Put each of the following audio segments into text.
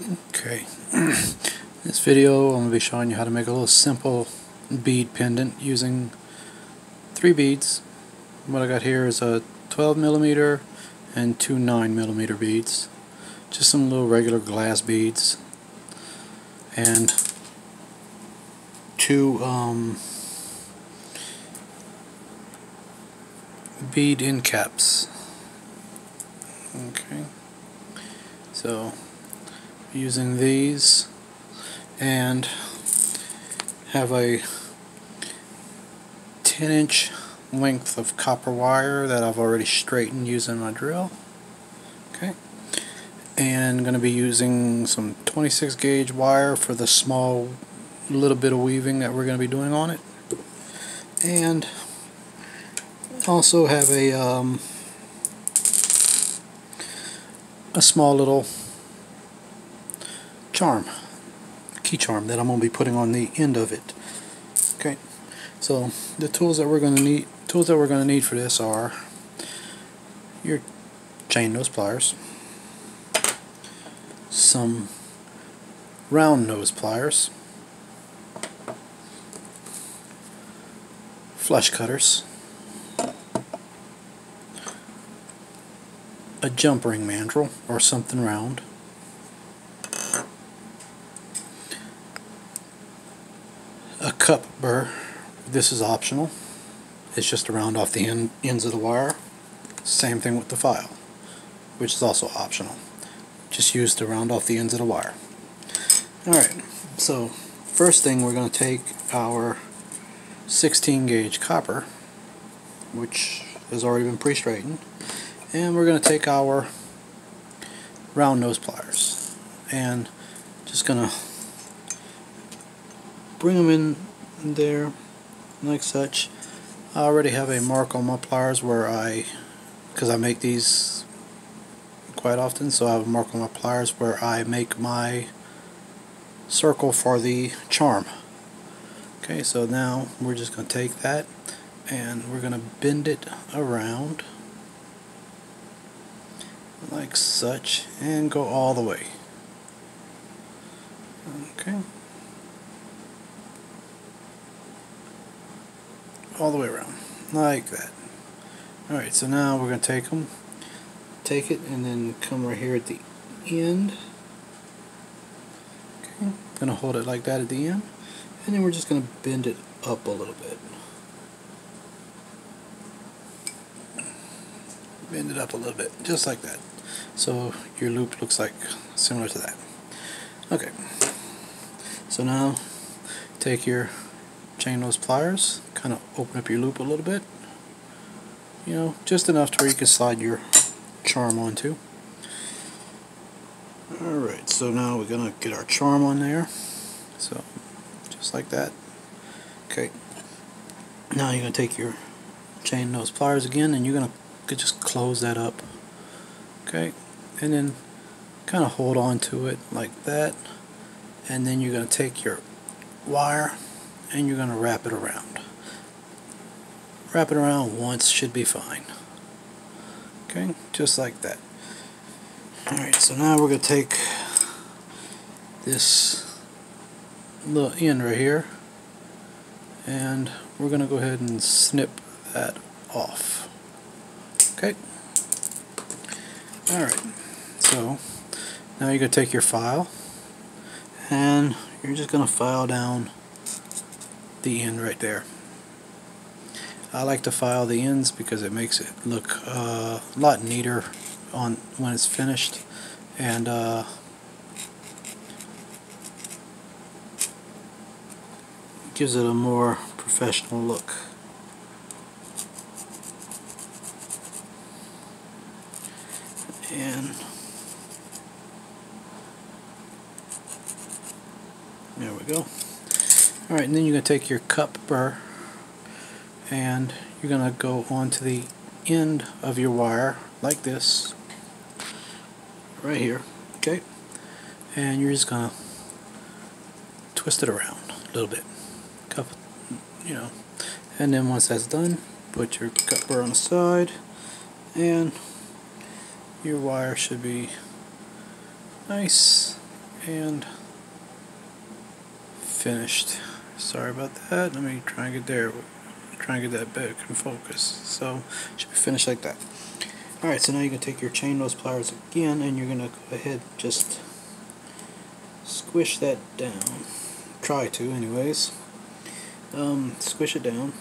Okay, in this video I'm going to be showing you how to make a little simple bead pendant using 3 beads. What I got here is a 12mm and 2 9mm beads. Just some little regular glass beads and 2 bead end caps. Okay, so using these and have a 10-inch length of copper wire that I've already straightened using my drill. Okay, and going to be using some 26 gauge wire for the small little bit of weaving that we're going to be doing on it, and also have a small little charm, key charm that I'm going to be putting on the end of it. Okay, so the tools that we're going to need for this are your chain nose pliers, some round nose pliers, flush cutters, a jump ring mandrel or something round, a cup burr. This is optional. It's just to round off the ends of the wire. Same thing with the file, which is also optional. Just used to round off the ends of the wire. Alright, so first thing, we're going to take our 16 gauge copper, which has already been pre-straightened, and we're going to take our round nose pliers and just going to bring them in there like such. I already have a mark on my pliers where because I make these quite often, so I have a mark on my pliers where I make my circle for the charm. Okay, so now we're just going to take that and we're going to bend it around like such and go all the way. Okay, all the way around like that. Alright, so now we're going to take it and then come right here at the end. Okay, going to hold it like that at the end, and then we're just going to bend it up a little bit. Bend it up a little bit, just like that. So your loop looks like similar to that. Okay, so now take your chain nose pliers, kind of open up your loop a little bit, you know, just enough to where you can slide your charm onto. Alright, so now we're going to get our charm on there, so just like that. Okay, now you're going to take your chain nose pliers again and you're going to just close that up. Okay, and then kind of hold on to it like that, and then you're going to take your wire and you're going to wrap it around. Wrap it around once should be fine. Okay, just like that. Alright, so now we're going to take this little end right here and we're going to go ahead and snip that off. Okay. Alright, so now you're going to take your file and you're just going to file down the end right there. I like to file the ends because it makes it look a lot neater on when it's finished, and gives it a more professional look. And there we go. Alright, and then you're going to take your cup burr and you're going to go onto the end of your wire like this, right here. Okay, and you're just going to twist it around a little bit, couple, you know, and then once that's done, put your cup burr on the side and your wire should be nice and finished. Sorry about that. Let me try and get there. Try and get that back in focus. So it should be finished like that. Alright, so now you can take your chain nose pliers again, and you're going to go ahead and just squish that down. Try to anyways. Squish it down.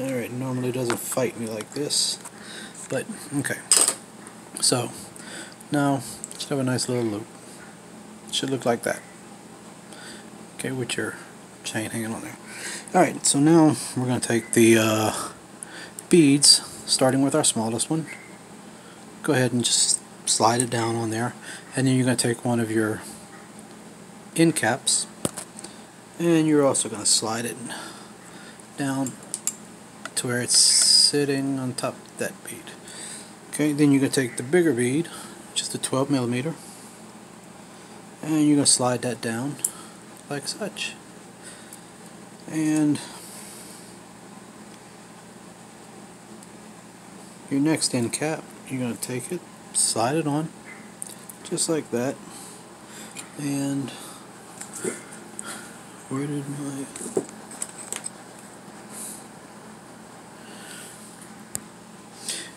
Alright, normally it doesn't fight me like this, but okay. So now you should have a nice little loop. It should look like that. Okay, with your chain hanging on there. Alright, so now we're going to take the beads, starting with our smallest one. Go ahead and just slide it down on there, and then you're going to take one of your end caps, and you're also going to slide it down to where it's sitting on top of that bead. Okay, then you're going to take the bigger bead, just a 12mm, and you're going to slide that down like such. And your next end cap, you're going to take it, slide it on, just like that. And where did my...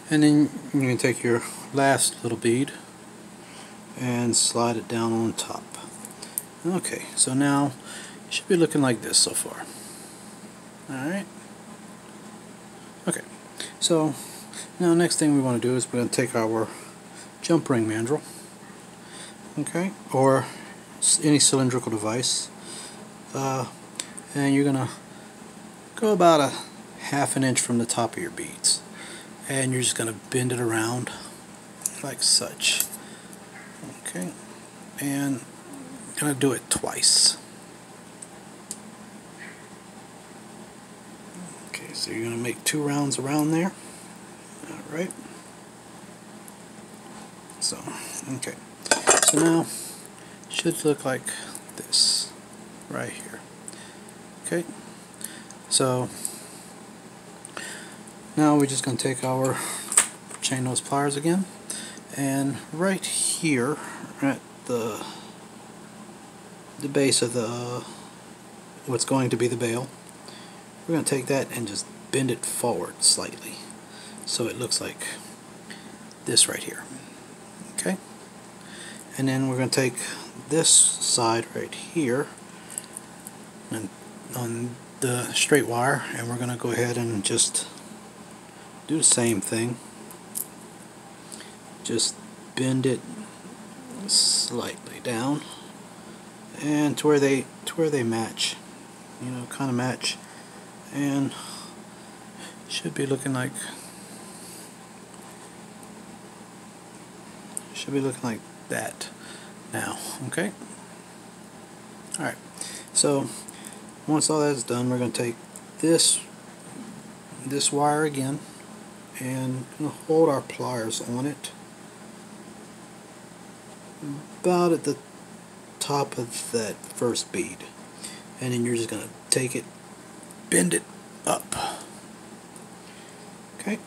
And then you're going to take your last little bead and slide it down on top. Okay, so now it should be looking like this so far. Alright. Okay, so now next thing we want to do is we're going to take our jump ring mandrel, okay, or any cylindrical device, and you're going to go about a ½ inch from the top of your beads. And you're just going to bend it around like such. Okay, and I'm going to do it twice. Okay, so you're going to make 2 rounds around there. Alright. So, okay. So now it should look like this right here. Okay, so now we're just going to take our chain nose pliers again, and right here at the base of the what's going to be the bail, we're going to take that and just bend it forward slightly so it looks like this right here. Okay, and then we're going to take this side right here and on the straight wire, and we're going to go ahead and just do the same thing. Just bend it slightly down, and to where they match, you know, kind of match, and should be looking like that now. Okay. All right. So once all that's done, we're going to take this wire again, and we'll hold our pliers on it about at the top of that first bead, and then you're just going to take it, bend it up. Okay,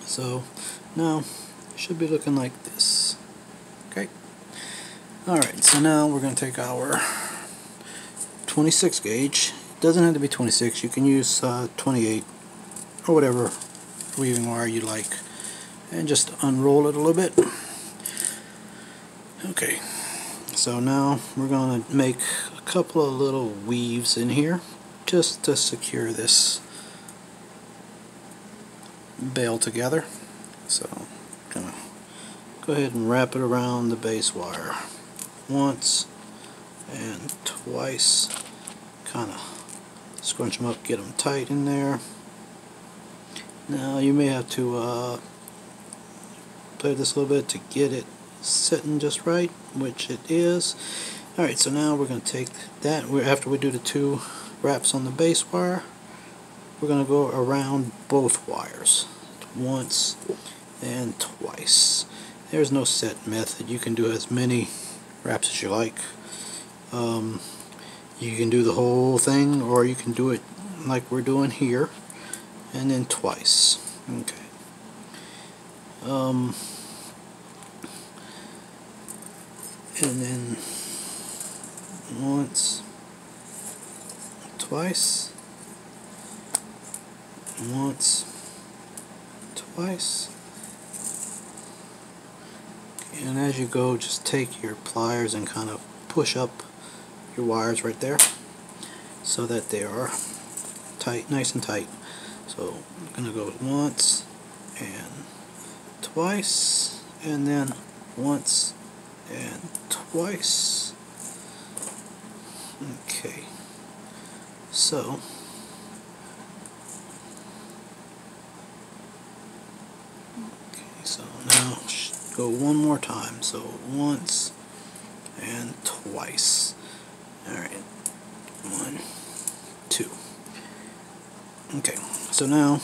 so now it should be looking like this. Okay, alright, so now we're going to take our 26 gauge. It doesn't have to be 26, you can use 28 or whatever weaving wire you like, and just unroll it a little bit. Okay, so now we're going to make a couple of little weaves in here just to secure this bail together. So I'm going to go ahead and wrap it around the base wire once and twice, kind of scrunch them up, get them tight in there. Now you may have to play this a little bit to get it sitting just right, which it is. Alright, so now we're going to take that, after we do the 2 wraps on the base wire, we're going to go around both wires once and twice, there's no set method. You can do as many wraps as you like. You can do the whole thing, or you can do it like we're doing here, and then twice. Okay. And then once, twice, once, twice. And as you go, just take your pliers and kind of push up your wires right there so that they are tight, nice and tight. So I'm going to go once and twice, and then once and twice. Okay, so now go one more time. So once and twice. Alright, 1, 2. Okay, so now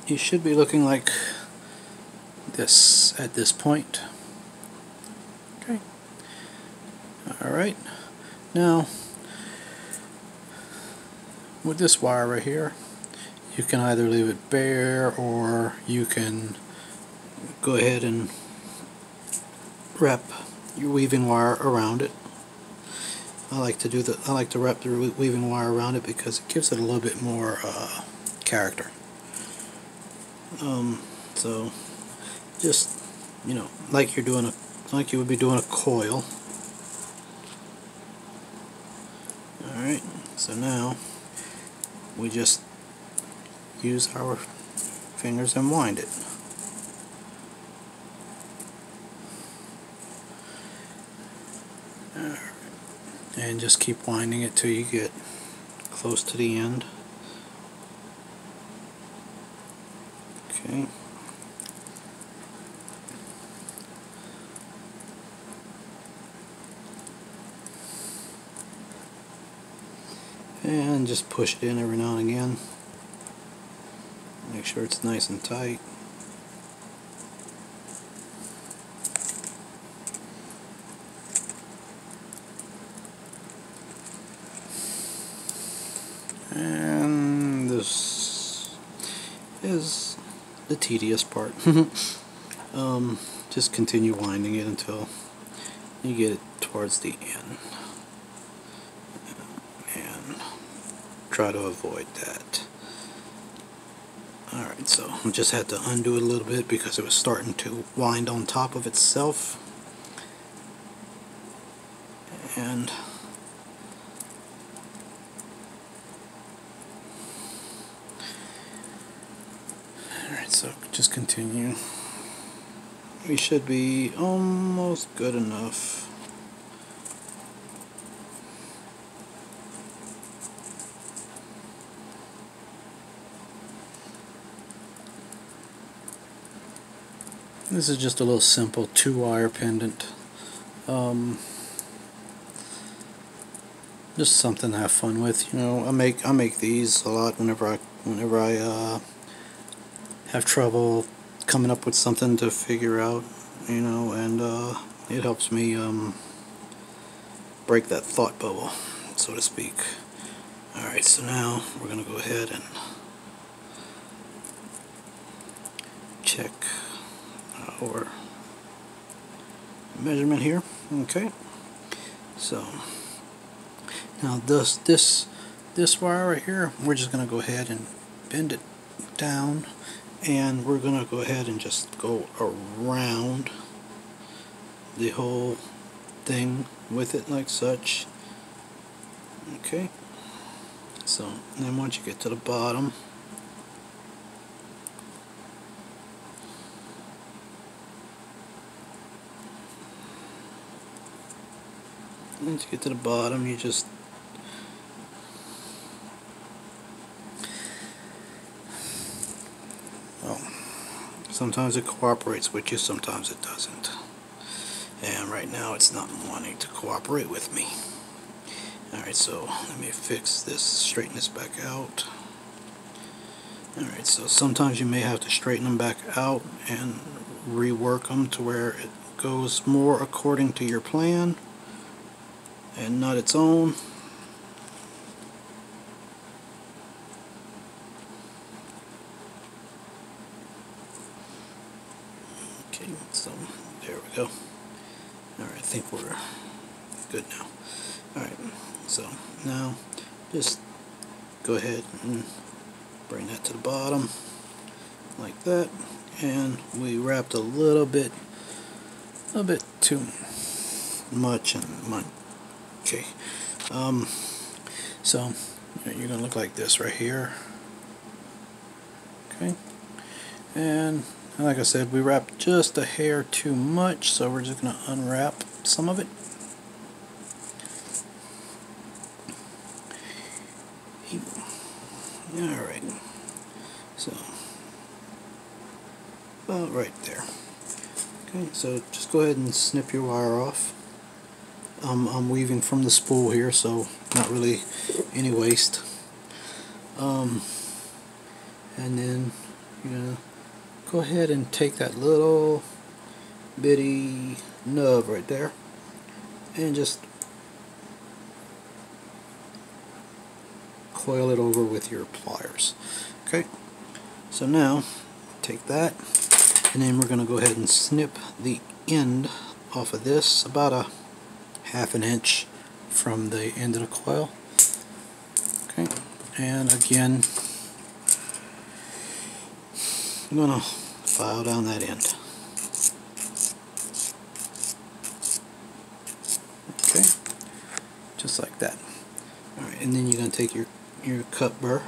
you should be looking like this at this point. Okay. Alright, now with this wire right here, you can either leave it bare, or you can go ahead and wrap your weaving wire around it. I like to wrap the weaving wire around it because it gives it a little bit more character. So just, you know, like you would be doing a coil. All right. So now we just use our fingers and wind it. And just keep winding it till you get close to the end. Okay. And just push it in every now and again. Make sure it's nice and tight. And this is the tedious part. Just continue winding it until you get it towards the end, and try to avoid that. Alright, so I just had to undo it a little bit because it was starting to wind on top of itself. And alright, so just continue. We should be almost good enough. This is just a little simple 2-wire pendant. Just something to have fun with. You know, I make these a lot whenever I have trouble coming up with something to figure out. You know, and it helps me break that thought bubble, so to speak. All right, so now we're gonna go ahead and check our measurement here. Okay, so now this wire right here, we're just gonna go ahead and bend it down, and we're gonna go ahead and just go around the whole thing with it like such. Okay, so then once you get to the bottom, you just sometimes it cooperates with you, sometimes it doesn't. And right now it's not wanting to cooperate with me. Alright, so let me fix this, straighten this back out. Alright, so sometimes you may have to straighten them back out and rework them to where it goes more according to your plan and not its own. Okay, so there we go. Alright, I think we're good now. Alright, so now just go ahead and bring that to the bottom like that, and we wrapped a little bit too much in mine. Okay, so you're gonna look like this right here. Okay, and like I said, we wrapped just a hair too much, so we're just gonna unwrap some of it. Alright, so about right there. Okay, so just go ahead and snip your wire off. I'm weaving from the spool here, so not really any waste. And then you're gonna go ahead and take that little bitty nub right there and just coil it over with your pliers. Okay, so now take that, and then we're going to go ahead and snip the end off of this about a ½ inch from the end of the coil. Okay, and again I'm going to file down that end. Okay, just like that. Alright, and then you're going to take your cut burr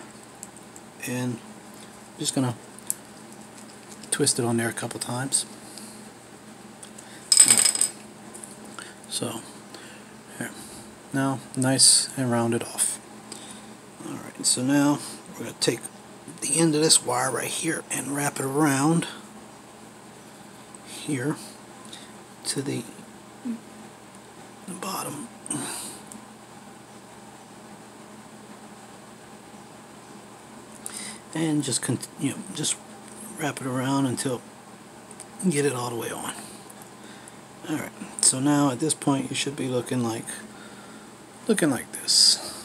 and just going to twist it on there a couple times. Right. So here, now nice and rounded off. Alright, so now we're going to take the end of this wire right here and wrap it around here to the bottom. And just just wrap it around until you get it all the way on. Alright, so now at this point you should be looking like this.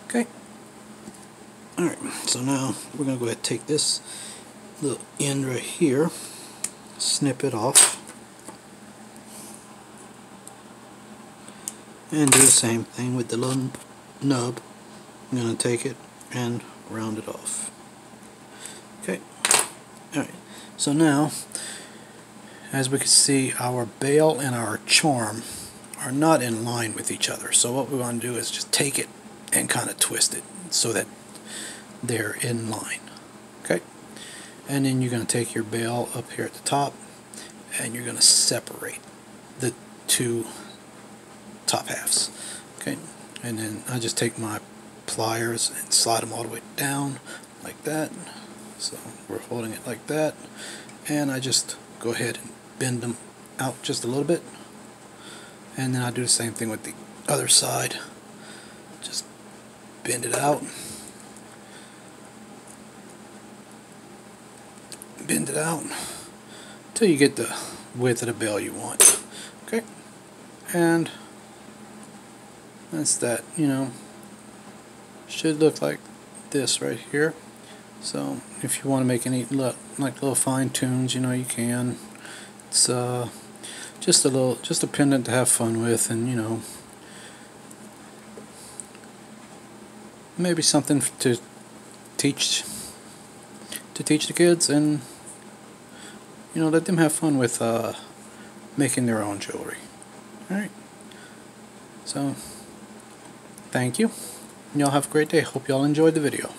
Okay. Alright, so now we're going to go ahead and take this little end right here, snip it off, and do the same thing with the little nub. I'm going to take it and round it off. Okay. Alright, so now as we can see, our bail and our charm are not in line with each other. So what we want to do is just take it and kind of twist it so that they're in line. Okay, and then you're going to take your bail up here at the top and you're going to separate the two top halves. Okay, and then I just take my pliers and slide them all the way down like that. So we're holding it like that, and I just go ahead and bend them out just a little bit, and then I do the same thing with the other side. Just bend it out, bend it out until you get the width of the bail you want. Okay, and that's that. Should look like this right here. So if you want to make any like little fine tunes, you can. It's just a pendant to have fun with, and maybe something to teach the kids, and let them have fun with making their own jewelry. Alright, so thank you. Y'all have a great day. Hope y'all enjoyed the video.